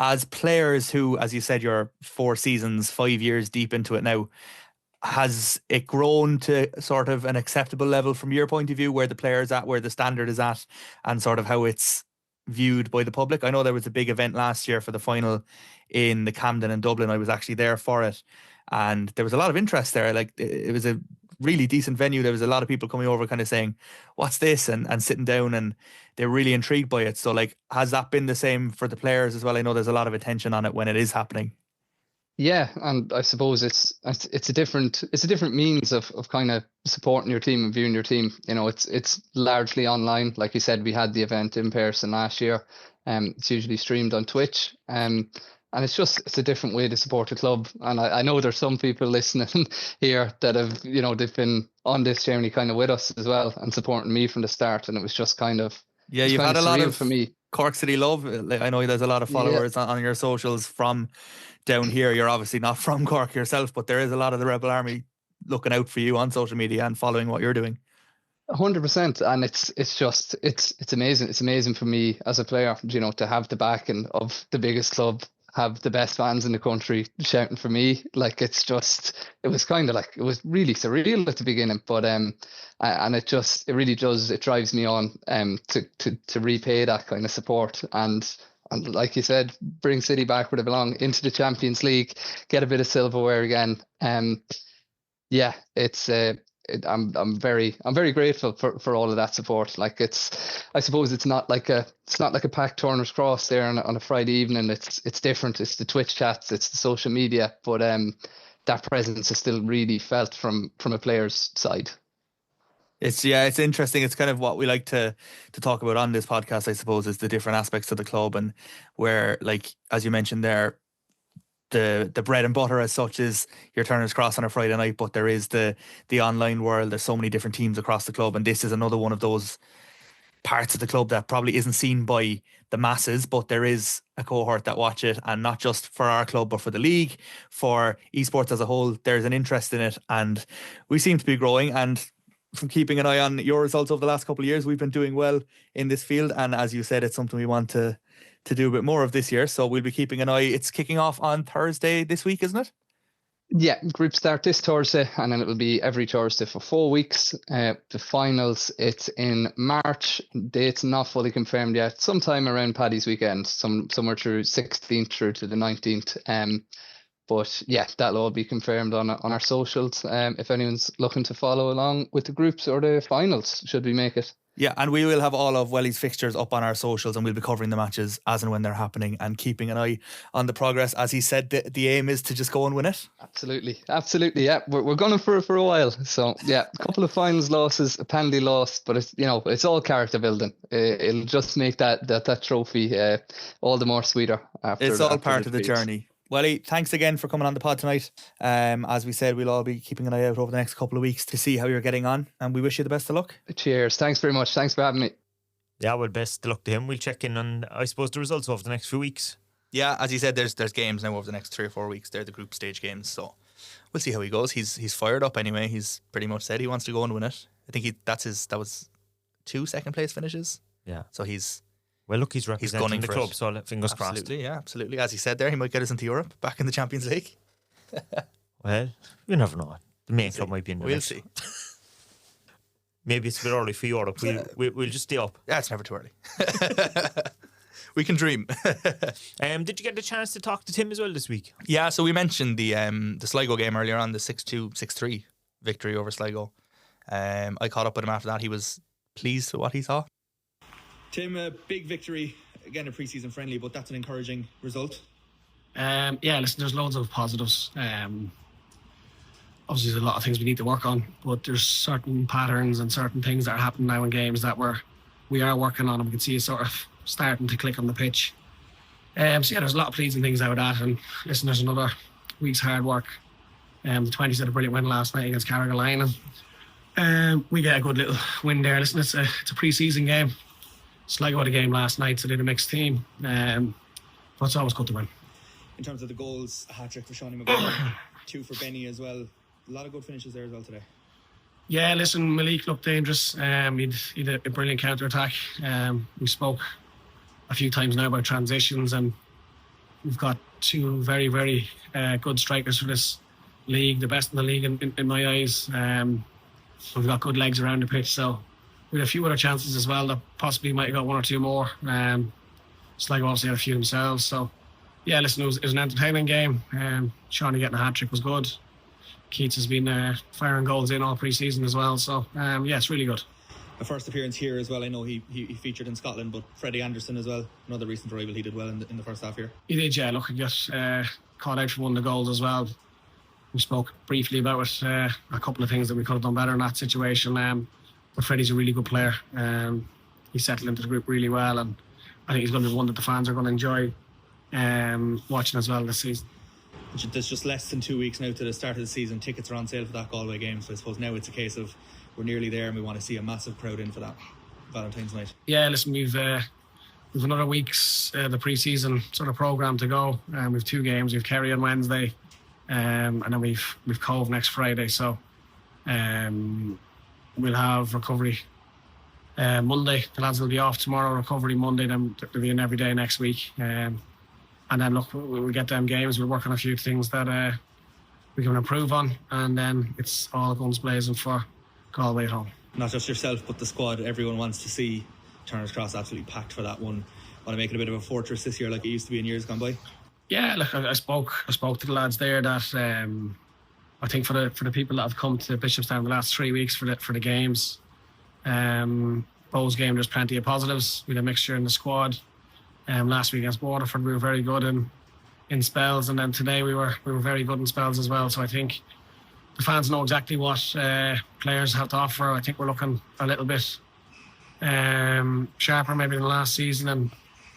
[SPEAKER 2] as players who, as you said, you're 4 seasons, 5 years deep into it now, has it grown to sort of an acceptable level from your point of view, where the player's at, where the standard is at, and sort of how it's viewed by the public? I know there was a big event last year for the final in the Camden in Dublin. I was actually there for it, and there was a lot of interest there. Like, it was a really decent venue. There was a lot of people coming over kind of saying, what's this? And sitting down, and they're really intrigued by it. So, like, has that been the same for the players as well? I know there's a lot of attention on it when it is happening.
[SPEAKER 3] Yeah, and I suppose it's a different means of kind of supporting your team and viewing your team. It's largely online. Like you said, we had the event in person last year. It's usually streamed on Twitch. And it's a different way to support a club. And I know there's some people listening here that have, they've been on this journey kind of with us as well and supporting me from the start. And it was just kind of,
[SPEAKER 2] you've had a lot of
[SPEAKER 3] for me.
[SPEAKER 2] Cork City love. I know there's a lot of followers on your socials from down here. You're obviously not from Cork yourself, but there is a lot of the Rebel Army looking out for you on social media and following what you're doing.
[SPEAKER 3] 100%, and it's amazing. It's amazing for me as a player, to have the backing of the biggest club, have the best fans in the country shouting for me. Like, it was kind of like, it was really surreal at the beginning, but and it really does, it drives me on to repay that kind of support, and like you said, bring City back where they belong, into the Champions League, get a bit of silverware again. Yeah, I'm very grateful for all of that support. Like, I suppose it's not like a packed Turner's Cross there on a Friday evening. It's different. It's the Twitch chats, it's the social media, but that presence is still really felt from a player's side.
[SPEAKER 2] It's interesting. It's kind of what we like to talk about on this podcast, I suppose, is the different aspects of the club, and where, like, as you mentioned there, the bread and butter as such is your Turner's Cross on a Friday night, but there is the online world. There's so many different teams across the club, and this is another one of those parts of the club that probably isn't seen by the masses, but there is a cohort that watch it, and not just for our club but for the league, for esports as a whole. There's an interest in it, and we seem to be growing. And from keeping an eye on your results over the last couple of years, we've been doing well in this field, and as you said, it's something we want to do a bit more of this year, so we'll be keeping an eye. It's kicking off on Thursday this week, isn't it?
[SPEAKER 3] Yeah, group start this Thursday, and then it will be every Thursday for 4 weeks. The finals, it's in March. Date's not fully confirmed yet. Sometime around Paddy's weekend, somewhere through 16th through to the 19th. But yeah, that'll all be confirmed on our socials. If anyone's looking to follow along with the groups or the finals, should we make it?
[SPEAKER 2] Yeah, and we will have all of Welly's fixtures up on our socials, and we'll be covering the matches as and when they're happening and keeping an eye on the progress. As he said, the aim is to just go and win it.
[SPEAKER 3] Absolutely. Yeah, we're gunning for it for a while. So yeah, a couple of finals losses, a penalty loss, but it's all character building. It'll just make that trophy all the more sweeter.
[SPEAKER 2] It's all part of the journey. Welly, thanks again for coming on the pod tonight. As we said, we'll all be keeping an eye out over the next couple of weeks to see how you're getting on, and we wish you the best of luck.
[SPEAKER 3] Cheers. Thanks very much. Thanks for having me.
[SPEAKER 1] Yeah, well, best of luck to him. We'll check in on, I suppose, the results over the next few weeks.
[SPEAKER 2] Yeah, as you said, there's games now over the next 3 or 4 weeks. They're the group stage games, so we'll see how he goes. He's fired up anyway. He's pretty much said he wants to go and win it. I think that was 2 second place finishes.
[SPEAKER 1] Yeah.
[SPEAKER 2] So he's...
[SPEAKER 1] Well, look, he's representing the club, so fingers crossed.
[SPEAKER 2] Absolutely, yeah, absolutely. As he said there, he might get us into Europe, back in the Champions League.
[SPEAKER 1] Well, you never know. The main club might be in the
[SPEAKER 2] We'll
[SPEAKER 1] mix.
[SPEAKER 2] see.
[SPEAKER 1] Maybe it's a bit early for Europe. We'll just stay up.
[SPEAKER 2] Yeah, it's never too early. We can dream.
[SPEAKER 1] Did you get the chance to talk to Tim as well this week?
[SPEAKER 2] Yeah, so we mentioned the Sligo game earlier on, the 6-2, 6-3 victory over Sligo. I caught up with him after that. He was pleased with what he saw. Tim, a big victory, again a pre-season friendly, but that's an encouraging result.
[SPEAKER 4] Yeah, listen, there's loads of positives. Obviously there's a lot of things we need to work on, but there's certain patterns and certain things that are happening now in games that we are working on, and we can see it sort of starting to click on the pitch. So yeah, there's a lot of pleasing things out of that, and listen, there's another week's hard work. The 20s had a brilliant win last night against Carrigaline, and we get a good little win there. Listen, it's a pre-season game. Sligo had a game last night, so they had a mixed team. But it's always good to win.
[SPEAKER 2] In terms of the goals, a hat-trick for Seanie McGovern, 2 for Benny as well. A lot of good finishes there as well today.
[SPEAKER 4] Yeah, listen, Malik looked dangerous. He had a brilliant counter-attack. We spoke a few times now about transitions, and we've got 2 very, very good strikers for this league, the best in the league in my eyes. We've got good legs around the pitch, so we had a few other chances as well that possibly might have got 1 or 2 more. Sligo obviously had a few themselves. So, yeah, listen, it was an entertaining game. Seanie getting a hat-trick was good. Keats has been firing goals in all pre-season as well. So, yeah, it's really good.
[SPEAKER 2] A first appearance here as well. I know he featured in Scotland, but Freddie Anderson as well, another recent rival, he did well in the first half here.
[SPEAKER 4] He did, yeah. Look, he got caught out for one of the goals as well. We spoke briefly about it, a couple of things that we could have done better in that situation. But Freddie's a really good player. He settled into the group really well, and I think he's going to be one that the fans are going to enjoy watching as well this season.
[SPEAKER 2] There's just less than 2 weeks now to the start of the season. Tickets are on sale for that Galway game, so I suppose now it's a case of we're nearly there and we want to see a massive crowd in for that Valentine's night.
[SPEAKER 4] Yeah, listen, we've another week's the pre-season sort of programme to go. We've 2 games. We've Kerry on Wednesday, and then we've Cove next Friday. So we'll have recovery Monday. The lads will be off tomorrow, recovery Monday, then they'll be in every day next week. And then look, we'll get them games. We'll work on a few things that we can improve on, and then it's all guns blazing for Galway at home.
[SPEAKER 2] Not just yourself, but the squad. Everyone wants to see Turner's Cross absolutely packed for that one. Want to make it a bit of a fortress this year, like it used to be in years gone by.
[SPEAKER 4] Yeah, look, I spoke to the lads there that I think for the people that have come to Bishopstown the last 3 weeks for the games, Bows game, there's plenty of positives. We had a mixture in the squad. Last week against Waterford, we were very good in spells, and then today we were very good in spells as well. So I think the fans know exactly what players have to offer. I think we're looking a little bit sharper maybe than last season, and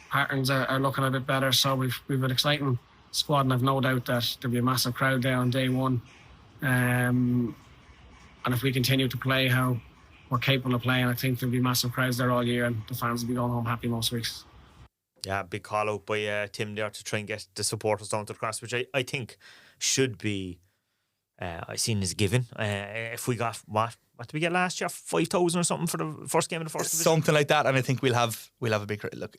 [SPEAKER 4] patterns are looking a bit better. So we've an exciting squad, and I've no doubt that there'll be a massive crowd there on day one. And if we continue to play how we're capable of playing, I think there'll be massive crowds there all year, and the fans will be going home happy most weeks.
[SPEAKER 1] Yeah, big call out by Tim there to try and get the supporters down to the cross, which I think should be seen as given. If we got what did we get last year? 5,000 or something for the first game of the first division?
[SPEAKER 2] Something like that, and I think we'll have a big look.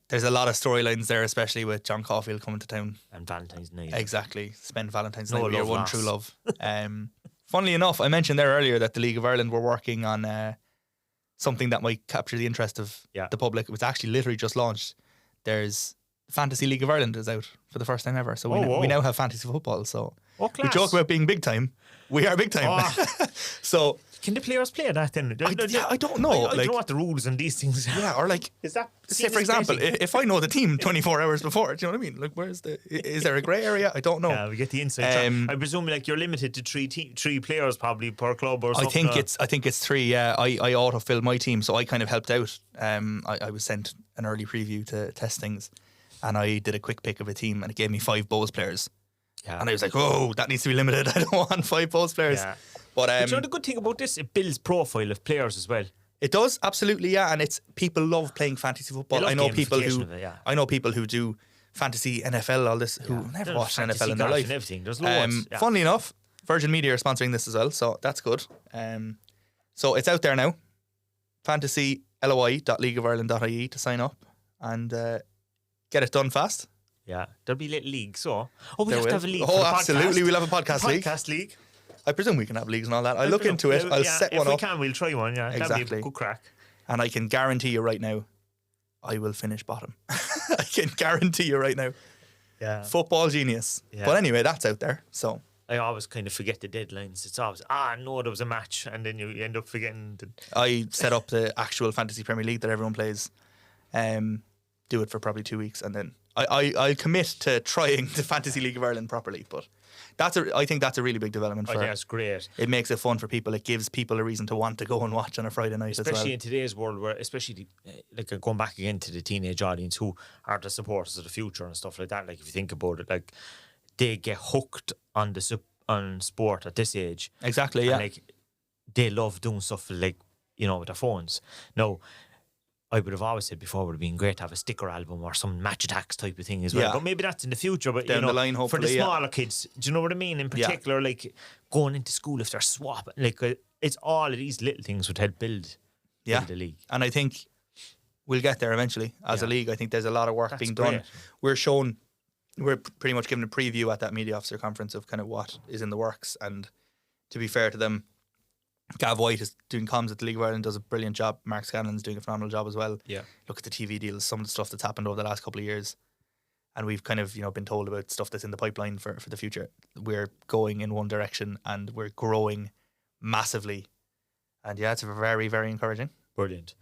[SPEAKER 2] There's a lot of storylines there, especially with John Caulfield coming to town
[SPEAKER 1] and Valentine's Night.
[SPEAKER 2] Exactly, spend Valentine's Night with your one true love. Funnily enough, I mentioned there earlier that the League of Ireland were working on something that might capture the interest of the public. It was actually literally just launched. There's Fantasy League of Ireland is out for the first time ever. So we now have fantasy football. So we joke about being big time. We are big time. So
[SPEAKER 1] can the players play that then?
[SPEAKER 2] I don't know.
[SPEAKER 1] I don't know what the rules on these things are.
[SPEAKER 2] Yeah, or like,
[SPEAKER 1] is that,
[SPEAKER 2] say for example, if I know the team 24 hours before, do you know what I mean? Like, is there a grey area? I don't know.
[SPEAKER 1] Yeah, we get the insight. I presume like you're limited to three players probably per club or something.
[SPEAKER 2] I think it's 3. Yeah, I auto-filled my team, so I kind of helped out. I was sent an early preview to test things, and I did a quick pick of a team, and it gave me 5 Bows players. Yeah. And I was like, oh, that needs to be limited. I don't want 5 Bows players. Yeah. But
[SPEAKER 1] you know the good thing about this, it builds profile of players as well.
[SPEAKER 2] It does, absolutely, yeah. And it's people love playing fantasy football. I know people who do fantasy NFL, all this, who never watched NFL in their life.
[SPEAKER 1] And everything. There's loads.
[SPEAKER 2] Funnily enough, Virgin Media are sponsoring this as well, so that's good. So it's out there now. fantasyloi.leagueofireland.ie to sign up and get it done fast.
[SPEAKER 1] Yeah, there'll be little leagues. So, we have to have a league.
[SPEAKER 2] Oh, absolutely, we'll have a podcast
[SPEAKER 1] league.
[SPEAKER 2] I presume we can have leagues and all that. I'll look into it. I'll set one up.
[SPEAKER 1] If we can, we'll try one. Yeah,
[SPEAKER 2] exactly.
[SPEAKER 1] That'd be a good crack.
[SPEAKER 2] And I can guarantee you right now, I will finish bottom. I can guarantee you right now.
[SPEAKER 1] Yeah.
[SPEAKER 2] Football genius. Yeah. But anyway, that's out there. So
[SPEAKER 1] I always kind of forget the deadlines. It's always no, there was a match, and then you end up forgetting.
[SPEAKER 2] I set up the actual Fantasy Premier League that everyone plays. Do it for probably 2 weeks, and then I commit to trying the Fantasy League of Ireland properly. But I think that's a really big development.
[SPEAKER 1] I think that's great.
[SPEAKER 2] It makes it fun for people. It gives people a reason to want to go and watch on a Friday night,
[SPEAKER 1] especially in today's world, where especially like going back again to the teenage audience who are the supporters of the future and stuff like that. Like if you think about it, like they get hooked on on sport at this age.
[SPEAKER 2] Exactly. Yeah.
[SPEAKER 1] And, like they love doing stuff like with their phones. Now, I would have always said before it would have been great to have a sticker album or some match attacks type of thing as well. Yeah. But maybe that's in the future. But
[SPEAKER 2] down the line, hopefully,
[SPEAKER 1] for the smaller kids, do you know what I mean? In particular, like going into school if they're swapping, like it's all of these little things would help build the league.
[SPEAKER 2] And I think we'll get there eventually as a league. I think there's a lot of work being done. We're pretty much given a preview at that media officer conference of kind of what is in the works. And to be fair to them, Gav White is doing comms at the League of Ireland, does a brilliant job. Mark Scanlon's doing a phenomenal job as well.
[SPEAKER 1] Yeah.
[SPEAKER 2] Look at the TV deals, some of the stuff that's happened over the last couple of years. And we've kind of, been told about stuff that's in the pipeline for the future. We're going in one direction and we're growing massively. And it's very, very encouraging.
[SPEAKER 1] Brilliant.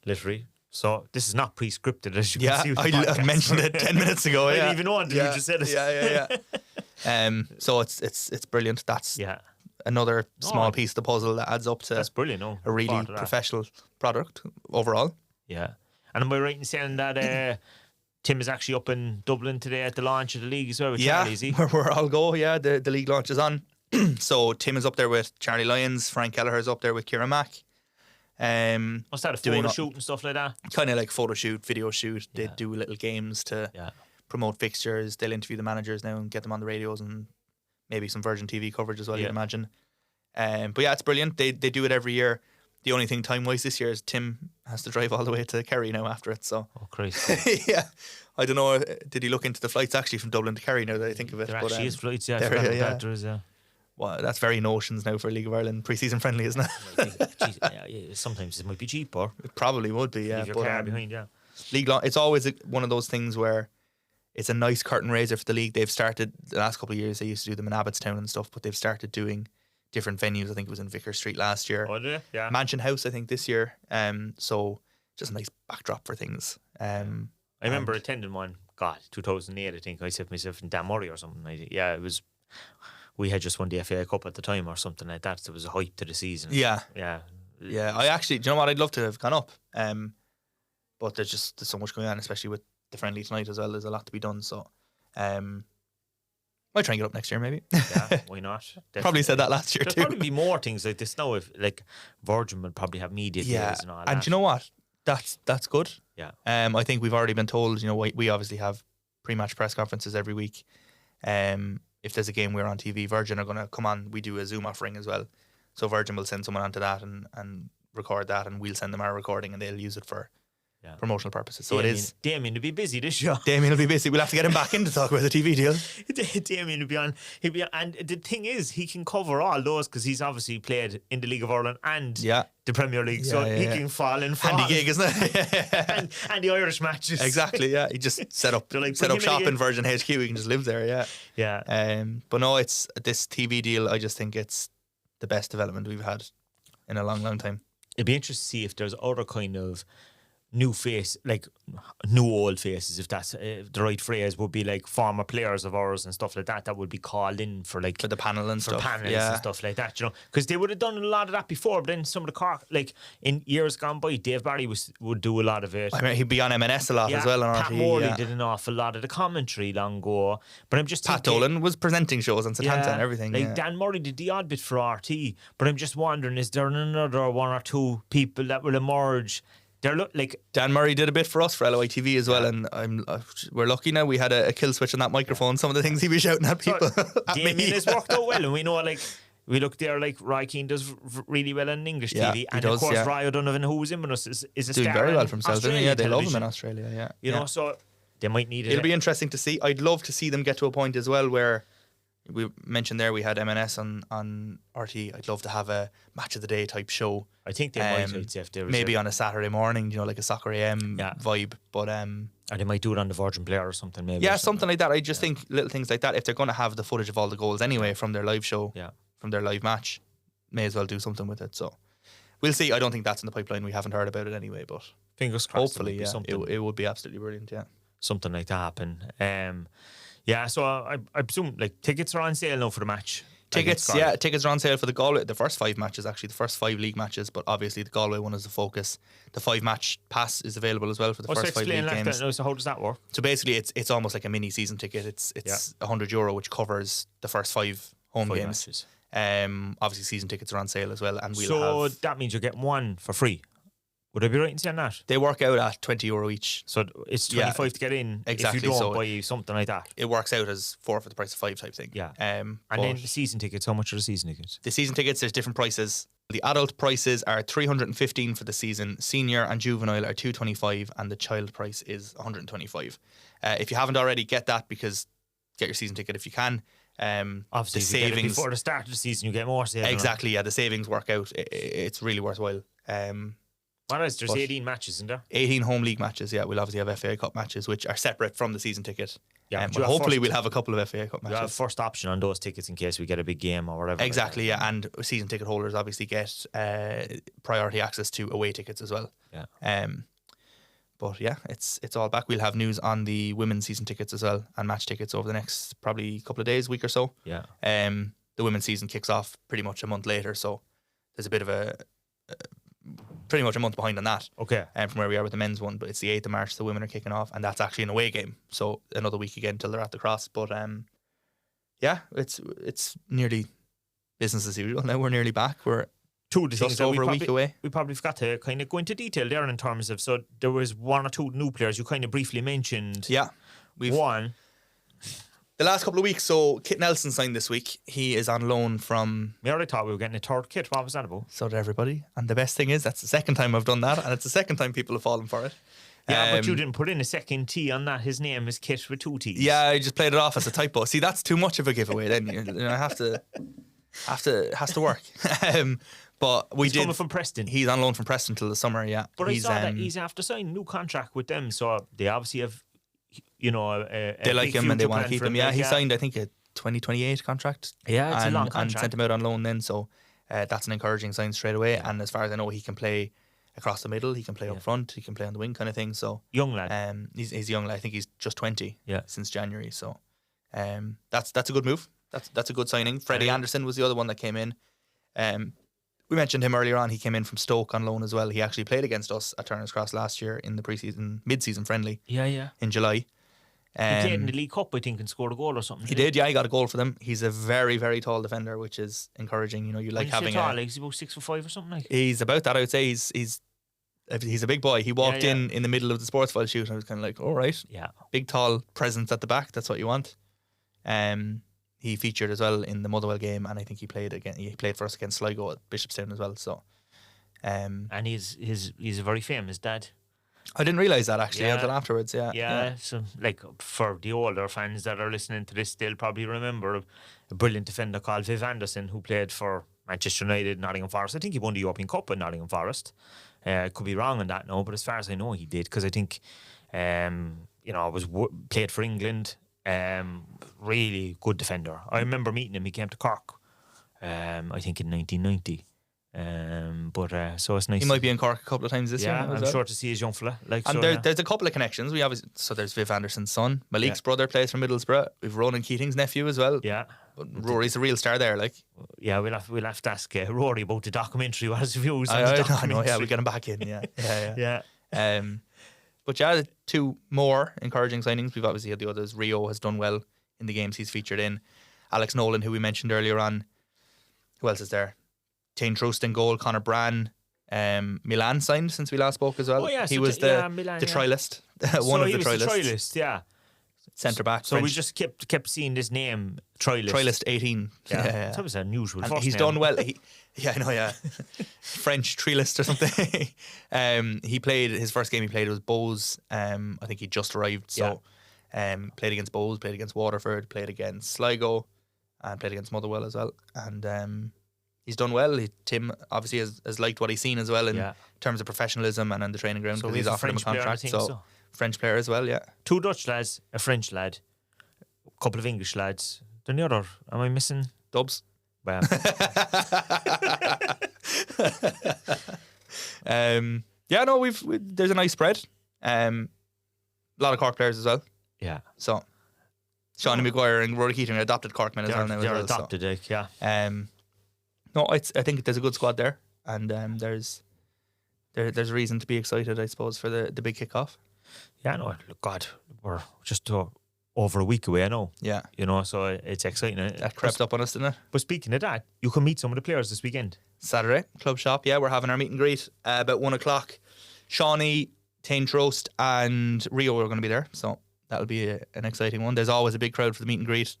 [SPEAKER 1] Literally. So this is not pre-scripted, as you can see.
[SPEAKER 2] I mentioned it 10 minutes ago.
[SPEAKER 1] I didn't even know until you just said it.
[SPEAKER 2] Yeah. So it's brilliant. That's another small piece of the puzzle that adds up to
[SPEAKER 1] that's brilliant,
[SPEAKER 2] a really professional product overall.
[SPEAKER 1] Yeah. And am I right in saying that Tim is actually up in Dublin today at the launch of the league as well with Charlie, is he?
[SPEAKER 2] Where I'll go, the league launch is on. So Tim is up there with Charlie Lyons, Frank Kelleher's up there with Kieran Mack.
[SPEAKER 1] What's that, a photo shoot and stuff like that?
[SPEAKER 2] Kind of like photo shoot, video shoot. They do little games to promote fixtures. They'll interview the managers now and get them on the radios and maybe some Virgin TV coverage as well, you'd imagine. But it's brilliant. They do it every year. The only thing time-wise this year is Tim has to drive all the way to Kerry now after it. So.
[SPEAKER 1] Oh, Christ.
[SPEAKER 2] Yeah. I don't know, did he look into the flights actually from Dublin to Kerry now that I think of it?
[SPEAKER 1] There actually is flights,
[SPEAKER 2] There is. Well, that's very notions now for League of Ireland pre-season friendly, isn't
[SPEAKER 1] it? Sometimes it might be cheaper.
[SPEAKER 2] It probably would be,
[SPEAKER 1] Leave your car behind,
[SPEAKER 2] League it's always one of those things where it's a nice curtain raiser for the league. They've started, the last couple of years, they used to do them in Abbottstown and stuff, but they've started doing different venues. I think it was in Vicar Street last year.
[SPEAKER 1] Oh, did it? Yeah.
[SPEAKER 2] Mansion House, I think, this year. So just a nice backdrop for things.
[SPEAKER 1] I remember attending one, 2008, I think. I set myself in Damurray or something. It was we had just won the FA Cup at the time or something like that. So there was a hype to the season.
[SPEAKER 2] Yeah.
[SPEAKER 1] Yeah.
[SPEAKER 2] I actually, do you know what? I'd love to have gone up. But there's so much going on, especially with the friendly tonight as well. There's a lot to be done. So, might try and get up next year, maybe.
[SPEAKER 1] Yeah, why not? Definitely.
[SPEAKER 2] Probably said that last year
[SPEAKER 1] There'll
[SPEAKER 2] too.
[SPEAKER 1] probably be more things like this now. If like Virgin will probably have media days and all that.
[SPEAKER 2] And do you know what? That's good.
[SPEAKER 1] Yeah.
[SPEAKER 2] I think we've already been told. We obviously have pre-match press conferences every week. If there's a game we're on TV, Virgin are going to come on. We do a Zoom offering as well, so Virgin will send someone onto that and record that, and we'll send them our recording, and they'll use it for promotional purposes. So
[SPEAKER 1] Damien will be busy this year.
[SPEAKER 2] Damien will be busy. We'll have to get him back in to talk about the TV deal.
[SPEAKER 1] Damien will be on. He'll be on, and the thing is, he can cover all those because he's obviously played in the League of Ireland and the Premier League, so he can fall in.
[SPEAKER 2] Handy gig, isn't it?
[SPEAKER 1] and the Irish matches.
[SPEAKER 2] Exactly. Yeah, he just set up shop in Virgin HQ. He can just live there. Yeah.
[SPEAKER 1] Yeah.
[SPEAKER 2] But no, it's this TV deal. I just think it's the best development we've had in a long, long time.
[SPEAKER 1] It'd be interesting to see if there's other kind of new face, like new old faces, if that's the right phrase, would be like former players of ours and stuff like that would be called in for like
[SPEAKER 2] for the panel and stuff,
[SPEAKER 1] and stuff like that, because they would have done a lot of that before. But then some of the Cork, like in years gone by, Dave Barry would do a lot of it.
[SPEAKER 2] I mean, he'd be on M&S a lot as well. On
[SPEAKER 1] Pat Morley did an awful lot of the commentary long ago. But I'm just
[SPEAKER 2] Pat Dolan was presenting shows on Setanta and everything.
[SPEAKER 1] Like Dan Murray did the odd bit for RT. But I'm just wondering, is there another one or two people that will emerge? Like
[SPEAKER 2] Dan Murray did a bit for us for ELOI TV as well, and we're lucky now. We had a kill switch on that microphone. Some of the things he was shouting at people.
[SPEAKER 1] Damien has worked out well, and we know we look there like Roy Keane does really well on English TV, and of course Roy O'Donovan, who was in with us, is a
[SPEAKER 2] doing
[SPEAKER 1] star
[SPEAKER 2] very well for himself.
[SPEAKER 1] They
[SPEAKER 2] love him in Australia. Yeah,
[SPEAKER 1] so they might need it.
[SPEAKER 2] It'll be interesting to see. I'd love to see them get to a point as well where. We mentioned there we had M&S on RT. I'd love to have a match of the day type show.
[SPEAKER 1] I think they might. If there was
[SPEAKER 2] maybe on a Saturday morning, like a Soccer AM vibe. But
[SPEAKER 1] or they might do it on the Virgin Player or something. Maybe
[SPEAKER 2] something like that. I just think little things like that. If they're going to have the footage of all the goals anyway from their live show, from their live match, may as well do something with it. So we'll see. I don't think that's in the pipeline. We haven't heard about it anyway, but
[SPEAKER 1] fingers crossed.
[SPEAKER 2] Hopefully, it would be absolutely brilliant. Yeah,
[SPEAKER 1] something like that happen. Yeah, so I presume like tickets are on sale now for the match.
[SPEAKER 2] Tickets are on sale for the Galway. The first 5 matches, actually, the first 5 league matches, but obviously the Galway one is the focus. The 5-match pass is available as well for the first 5 league games.
[SPEAKER 1] So how does that work?
[SPEAKER 2] So basically, it's almost like a mini season ticket. It's €100, which covers the first 5 home games. Matches. Obviously, season tickets are on sale as well, and
[SPEAKER 1] so that means you're getting one for free. Would I be right in saying that?
[SPEAKER 2] They work out at €20 each.
[SPEAKER 1] So it's 25 to get in.
[SPEAKER 2] Exactly.
[SPEAKER 1] If you don't buy something like that,
[SPEAKER 2] it works out as 4 for the price of 5 type thing.
[SPEAKER 1] Yeah. And then the season tickets. How much are the season tickets?
[SPEAKER 2] The season tickets, there's different prices. The adult prices are $315 for the season. Senior and juvenile are $225, and the child price is $125. If you haven't already, get that, because get your season ticket if you can.
[SPEAKER 1] Obviously, the savings, you get it before the start of the season, you get more savings.
[SPEAKER 2] Exactly. Yeah, the savings work out. It's really worthwhile.
[SPEAKER 1] There's 18 matches, isn't there?
[SPEAKER 2] 18 home league matches, yeah. We'll obviously have FA Cup matches, which are separate from the season ticket.
[SPEAKER 1] Yeah,
[SPEAKER 2] but hopefully we'll have a couple of FA Cup matches.
[SPEAKER 1] You have first option on those tickets in case we get a big game or whatever.
[SPEAKER 2] Exactly, yeah. And season ticket holders obviously get priority access to away tickets as well.
[SPEAKER 1] Yeah.
[SPEAKER 2] But yeah, it's all back. We'll have news on the women's season tickets as well, and match tickets over the next probably couple of days, week or so.
[SPEAKER 1] Yeah.
[SPEAKER 2] The women's season kicks off pretty much a month later, so there's a bit of pretty much a month behind on that.
[SPEAKER 1] Okay.
[SPEAKER 2] From where we are with the men's one, but it's the 8th of March the women are kicking off, and that's actually an away game, so another week again till they're at the Cross. But yeah, it's nearly business as usual now. We're nearly back. We're just over a week away.
[SPEAKER 1] We probably forgot to kind of go into detail there in terms of, so there was 1 or 2 new players you kind of briefly mentioned.
[SPEAKER 2] Yeah,
[SPEAKER 1] one.
[SPEAKER 2] The last couple of weeks, so Kit Nelson signed this week. He is on loan from...
[SPEAKER 1] We already thought we were getting a third kit. What was that about?
[SPEAKER 2] So did everybody. And the best thing is, that's the second time I've done that, and it's the second time people have fallen for it.
[SPEAKER 1] Yeah, but you didn't put in a second T on that. His name is Kit with 2 T's.
[SPEAKER 2] Yeah, I just played it off as a typo. See, that's too much of a giveaway then. I have to has to work. But he's
[SPEAKER 1] coming from Preston.
[SPEAKER 2] He's on loan from Preston till the summer, yeah.
[SPEAKER 1] But I saw that he's after signing a new contract with them, so they obviously have...
[SPEAKER 2] they like him and they want to keep him. Yeah, he signed, I think, a 2028 contract.
[SPEAKER 1] Yeah, it's a long contract.
[SPEAKER 2] And sent him out on loan then, so that's an encouraging sign straight away. Yeah. And as far as I know, he can play across the middle, he can play up front, he can play on the wing kind of thing. So
[SPEAKER 1] young lad.
[SPEAKER 2] He's young lad. I think he's just 20
[SPEAKER 1] since
[SPEAKER 2] January. So that's a good move That's a good signing. Freddie
[SPEAKER 1] Yeah.
[SPEAKER 2] Anderson was the other one that came in. We mentioned him earlier on. He came in from Stoke on loan as well. He actually played against us at Turner's Cross last year in the mid-season friendly
[SPEAKER 1] Yeah.
[SPEAKER 2] in July.
[SPEAKER 1] He played in the League Cup, I think, and scored a goal or something.
[SPEAKER 2] He did, yeah. He got a goal for them. He's a very, very tall defender, which is encouraging. You know, you like having
[SPEAKER 1] tall, like, he's about 6'5" or something like.
[SPEAKER 2] He's about that, I would say. He's a big boy. He walked in the middle of the sports file shoot, and I was kind of like, all right, big tall presence at the back. That's what you want. He featured as well in the Motherwell game, and I think he played for us against Sligo at Bishopstown as well. So,
[SPEAKER 1] and he's a very famous dad.
[SPEAKER 2] I didn't realise that actually until afterwards. Yeah.
[SPEAKER 1] So, like, for the older fans that are listening to this, they'll probably remember a brilliant defender called Viv Anderson, who played for Manchester United, Nottingham Forest. I think he won the European Cup at Nottingham Forest. Could be wrong on that now, but as far as I know, he did, because I think, played for England. Really good defender. I remember meeting him. He came to Cork, I think in 1990. So it's nice.
[SPEAKER 2] He might be in Cork a couple of times this year.
[SPEAKER 1] Yeah, I'm sure to see his young fella.
[SPEAKER 2] There's a couple of connections. There's Viv Anderson's son. Malik's brother plays for Middlesbrough. We've Ronan Keating's nephew as well.
[SPEAKER 1] Yeah.
[SPEAKER 2] But Rory's a real star there, like.
[SPEAKER 1] Yeah, we'll have to ask Rory about the documentary. What his views on the
[SPEAKER 2] I
[SPEAKER 1] documentary?
[SPEAKER 2] know, yeah, we'll get him back in. Yeah.
[SPEAKER 1] Yeah.
[SPEAKER 2] But yeah, two more encouraging signings. We've obviously had the others. Rio has done well in the games he's featured in. Alex Nolan, who we mentioned earlier on. Who else is there? Tane Troost in goal. Connor Brann. Milan signed since we last spoke as well.
[SPEAKER 1] Oh, yeah,
[SPEAKER 2] he
[SPEAKER 1] so
[SPEAKER 2] was the
[SPEAKER 1] Milan,
[SPEAKER 2] trialist. One of the trialists.
[SPEAKER 1] Yeah.
[SPEAKER 2] Centre back.
[SPEAKER 1] So
[SPEAKER 2] French.
[SPEAKER 1] we just kept seeing this name, Trialist.
[SPEAKER 2] Trialist 18.
[SPEAKER 1] Yeah. That was unusual.
[SPEAKER 2] And he's done well. I know, yeah. French trialist or something. He played, his first game he played was Bowes. I think he just arrived. So played against Bowes, played against Waterford, played against Sligo, and played against Motherwell as well. And he's done well. Tim obviously has liked what he's seen as well in terms of professionalism and on the training ground, because he's offered him a contract. So French player as well, yeah. 2
[SPEAKER 1] Dutch lads, a French lad, a couple of English lads. Then the other, am I missing?
[SPEAKER 2] Dubs.
[SPEAKER 1] Well.
[SPEAKER 2] There's a nice spread. A lot of Cork players as well.
[SPEAKER 1] Yeah.
[SPEAKER 2] So Seanie Maguire and Rory Keating are adopted Corkmen as well now.
[SPEAKER 1] They're adopted, yeah.
[SPEAKER 2] I think there's a good squad there, and there's a reason to be excited, I suppose, for the big kickoff.
[SPEAKER 1] Yeah, no, God, we're just over a week away, I know.
[SPEAKER 2] Yeah.
[SPEAKER 1] You know, so it's exciting.
[SPEAKER 2] That crept up on us, didn't it?
[SPEAKER 1] But speaking of that, you can meet some of the players this weekend.
[SPEAKER 2] Saturday, Club Shop, yeah, we're having our meet and greet about 1 o'clock. Shawnee, Tane Trost and Rio are going to be there, so that'll be an exciting one. There's always a big crowd for the meet and greet.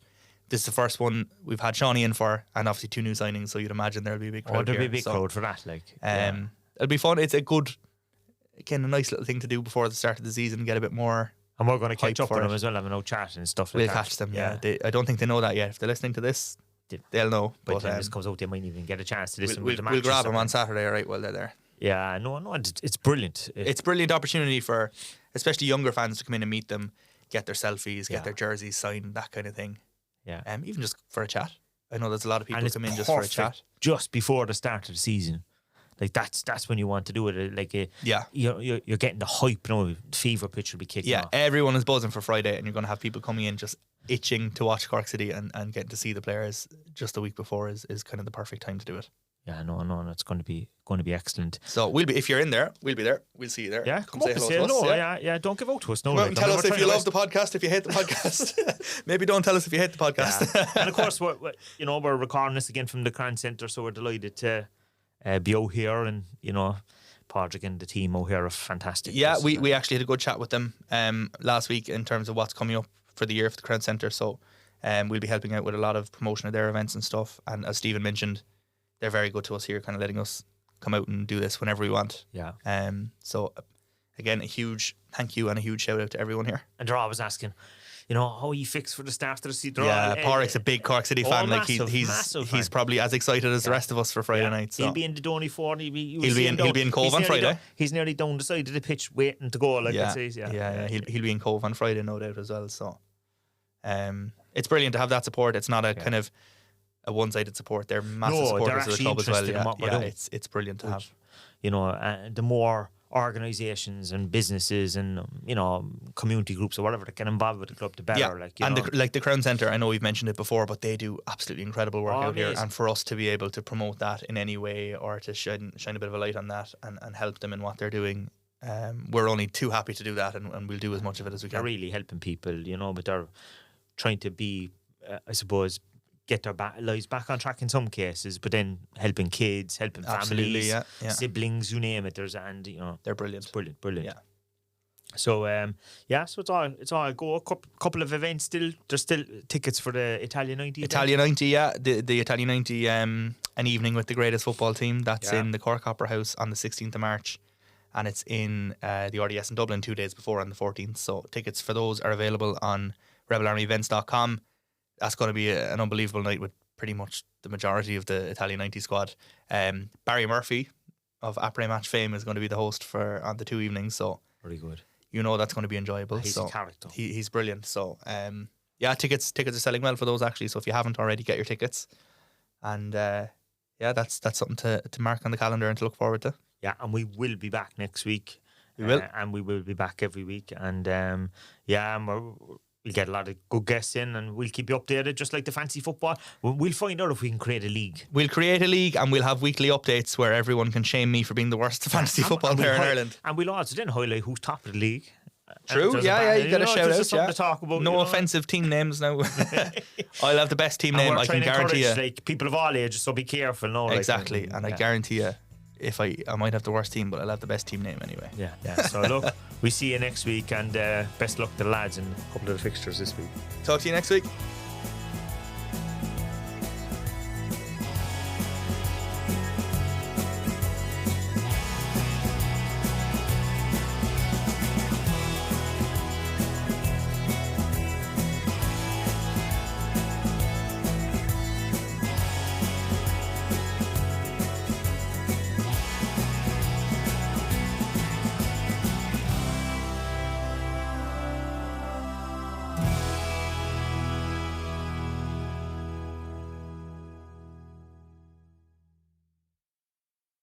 [SPEAKER 2] This is the first one we've had Shawnee in for, and obviously 2 new signings, so you'd imagine there'll be a big crowd.
[SPEAKER 1] There'll be a big crowd for that.
[SPEAKER 2] It'll be fun. It's a nice little thing to do before the start of the season, get a bit more.
[SPEAKER 1] And we're going to catch up with them as well, having no chat and stuff like that.
[SPEAKER 2] We'll catch them, yeah. I don't think they know that yet. If they're listening to this, they'll know.
[SPEAKER 1] By the time this comes out, they might even get a chance to listen
[SPEAKER 2] to
[SPEAKER 1] the match.
[SPEAKER 2] We'll grab them on Saturday, all right, while they're there.
[SPEAKER 1] Yeah, no, it's brilliant.
[SPEAKER 2] It's a brilliant opportunity for especially younger fans to come in and meet them, get their selfies, get their jerseys signed, that kind of thing.
[SPEAKER 1] Yeah.
[SPEAKER 2] Even just for a chat. I know there's a lot of people who come in just for a chat.
[SPEAKER 1] Just before the start of the season. Like that's when you want to do it. Like you're getting the hype. The fever pitch will be kicking off.
[SPEAKER 2] Everyone is buzzing for Friday, and you're going to have people coming in just itching to watch Cork City and getting to see the players just a week before is kind of the perfect time to do it.
[SPEAKER 1] Yeah, no, it's going to be excellent.
[SPEAKER 2] So we'll be, if you're in there, we'll be there. We'll see you there.
[SPEAKER 1] Yeah, come up and say hello. Yeah. Don't give out to us. No,
[SPEAKER 2] well, tell us if you love the podcast, if you hate the podcast. Maybe don't tell us if you hate the podcast.
[SPEAKER 1] Yeah. And of course, we're recording this again from the Crown Centre, so we're delighted to be out here, and Padraig and the team out here are fantastic.
[SPEAKER 2] Yeah, we actually had a good chat with them last week in terms of what's coming up for the year for the Crown Centre. So we'll be helping out with a lot of promotion of their events and stuff. And as Stephen mentioned, they're very good to us here, kind of letting us come out and do this whenever we want.
[SPEAKER 1] Yeah.
[SPEAKER 2] So again, a huge thank you and a huge shout out to everyone here.
[SPEAKER 1] And they're always asking, how are you fixed for the start of the season?
[SPEAKER 2] Pádraig's a big Cork City fan. Like he's probably as excited as the rest of us for Friday night. So
[SPEAKER 1] he'll be in the Donny Ford. He'll
[SPEAKER 2] be in Cove on Friday.
[SPEAKER 1] He's nearly down the side of the pitch waiting to go.
[SPEAKER 2] He'll be in Cove on Friday, no doubt as well. So it's brilliant to have that support. It's not a kind of a one-sided support. They're massive supporters of the club as well. It's brilliant to have.
[SPEAKER 1] The more organisations and businesses and community groups or whatever that get involved with the club, the better.
[SPEAKER 2] Yeah. The Crown Centre, I know we've mentioned it before, but they do absolutely incredible work out here. And for us to be able to promote that in any way or to shine a bit of a light on that and help them in what they're doing, we're only too happy to do that, and we'll do as much of it as we can.
[SPEAKER 1] They're really helping people, but they're trying to be, I suppose, get their lives back on track in some cases, but then helping kids, helping families, siblings, you name it.
[SPEAKER 2] They're brilliant.
[SPEAKER 1] It's brilliant.
[SPEAKER 2] Yeah.
[SPEAKER 1] So so it's all go. A couple of events still. There's still tickets for the Italia 90.
[SPEAKER 2] Italia 90, yeah. The Italia 90, an evening with the greatest football team. That's in the Cork Opera House on the 16th of March. And it's in the RDS in Dublin 2 days before on the 14th. So tickets for those are available on rebelarmyevents.com. That's going to be an unbelievable night with pretty much the majority of the Italia 90 squad. Barry Murphy of Après Match fame is going to be the host on the 2 evenings. So
[SPEAKER 1] very good.
[SPEAKER 2] That's going to be enjoyable.
[SPEAKER 1] He's a character.
[SPEAKER 2] He's brilliant. So tickets are selling well for those actually. So if you haven't already, get your tickets. And that's something to mark on the calendar and to look forward to.
[SPEAKER 1] Yeah, and we will be back next week.
[SPEAKER 2] We will.
[SPEAKER 1] And we will be back every week. And we'll get a lot of good guests in and we'll keep you updated just like the fancy football. We'll find out if we can create a league.
[SPEAKER 2] We'll create a league and we'll have weekly updates where everyone can shame me for being the worst fantasy football player in Ireland.
[SPEAKER 1] And we'll also then highlight who's top of the league.
[SPEAKER 2] True, you got a shout out.
[SPEAKER 1] To talk about,
[SPEAKER 2] no offensive team names now. I'll have the best team name, I can guarantee you.
[SPEAKER 1] Like people of all ages, so be careful. No,
[SPEAKER 2] exactly, and I guarantee you, if I might have the worst team, but I'll have the best team name anyway.
[SPEAKER 1] Yeah. So look, we see you next week, and best luck to the lads in a couple of the fixtures this week.
[SPEAKER 2] Talk to you next week.